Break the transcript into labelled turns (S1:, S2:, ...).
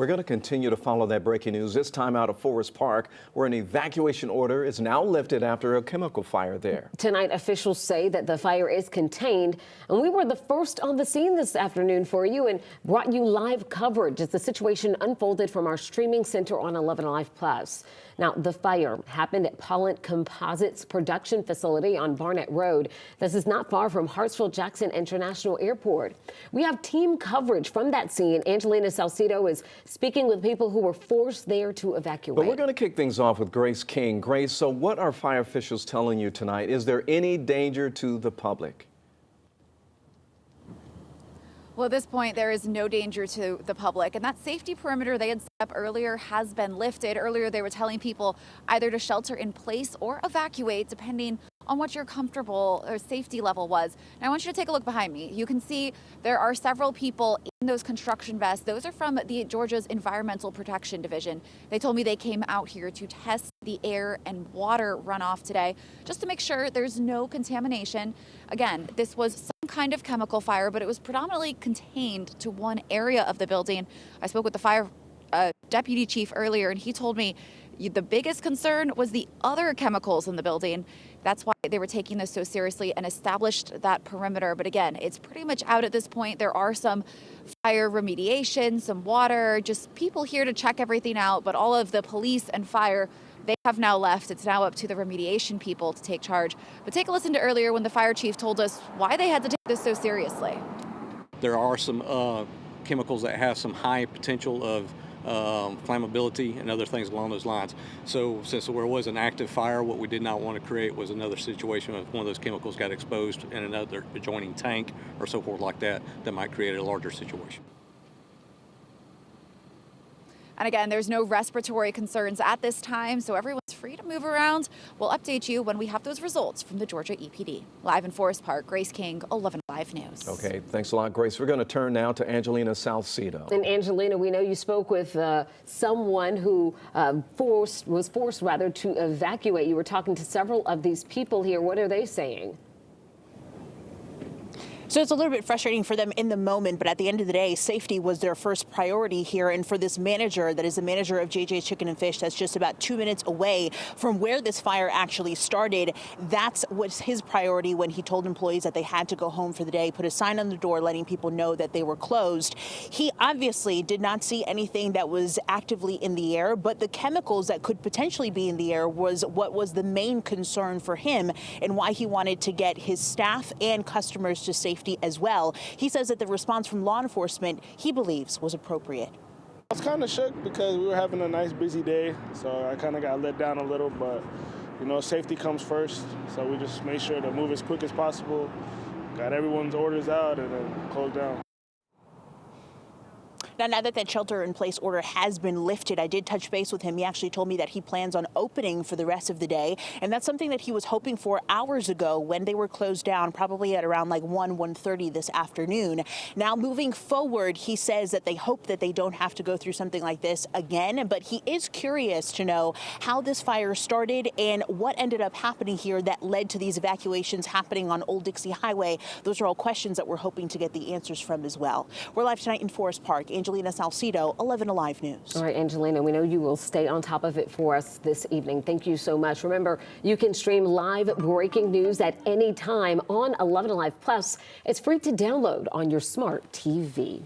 S1: We're going to continue to follow that breaking news, this time out of Forest Park, where an evacuation order is now lifted after a chemical fire there.
S2: Tonight, officials say that the fire is contained, and we were the first on the scene this afternoon for you and brought you live coverage as the situation unfolded from our streaming center on 11 Alive Plus. Now, the fire happened at Pollen Composites production facility on Barnett Road. This is not far from Hartsfield-Jackson International Airport. We have team coverage from that scene. Angelina Salcido is speaking with people who were forced there to evacuate.
S1: But we're going to kick things off with Grace King. Grace, so what are fire officials telling you tonight? Is there any danger to the public?
S3: Well, at this point, there is no danger to the public, and that safety perimeter they had set up earlier has been lifted. Earlier, they were telling people either to shelter in place or evacuate, depending on what your comfortable or safety level was. Now, I want you to take a look behind me. You can see there are several people in those construction vests. Those are from Georgia's Environmental Protection Division. They told me they came out here to test the air and water runoff today, just to make sure there's no contamination. Again, this was some kind of chemical fire, but it was predominantly contained to one area of the building. I spoke with the fire deputy chief earlier, and he told me the biggest concern was the other chemicals in the building. That's why they were taking this so seriously and established that perimeter. But again, it's pretty much out at this point. There are some fire remediation, some water, just people here to check everything out. But all of the police and fire, they have now left. It's now up to the remediation people to take charge. But take a listen to earlier when the fire chief told us why they had to take this so seriously.
S4: There are some chemicals that have some high potential of flammability and other things along those lines. So since there was an active fire, what we did not want to create was another situation if one of those chemicals got exposed in another adjoining tank or so forth like that, that might create a larger situation.
S3: And again, there's no respiratory concerns at this time, so everyone's free to move around. We'll update you when we have those results from the Georgia EPD. Live in Forest Park, Grace King, 11 Live News.
S1: Okay, thanks a lot, Grace. We're going to turn now to Angelina Salcido.
S2: And Angelina, we know you spoke with someone who was forced to evacuate. You were talking to several of these people here. What are they saying?
S5: So it's a little bit frustrating for them in the moment, but at the end of the day, safety was their first priority here. And for this manager, that is the manager of JJ's Chicken and Fish, that's just about 2 minutes away from where this fire actually started, that's what's his priority when he told employees that they had to go home for the day, put a sign on the door letting people know that they were closed. He obviously did not see anything that was actively in the air, but the chemicals that could potentially be in the air was what was the main concern for him and why he wanted to get his staff and customers to safety as well. He says that the response from law enforcement, he believes, was appropriate.
S6: I was kind of shook because we were having a nice busy day, so I kind of got let down a little, but you know, safety comes first, so we just made sure to move as quick as possible, got everyone's orders out, and then closed down.
S5: Now that shelter-in-place order has been lifted, I did touch base with him. He actually told me that he plans on opening for the rest of the day, and that's something that he was hoping for hours ago when they were closed down, probably at around like 1:30 this afternoon. Now, moving forward, he says that they hope that they don't have to go through something like this again, but he is curious to know how this fire started and what ended up happening here that led to these evacuations happening on Old Dixie Highway. Those are all questions that we're hoping to get the answers from as well. We're live tonight in Forest Park. Angelina Salcido, 11 Alive News.
S2: All right, Angelina, we know you will stay on top of it for us this evening. Thank you so much. Remember, you can stream live breaking news at any time on 11 Alive Plus. It's free to download on your smart TV.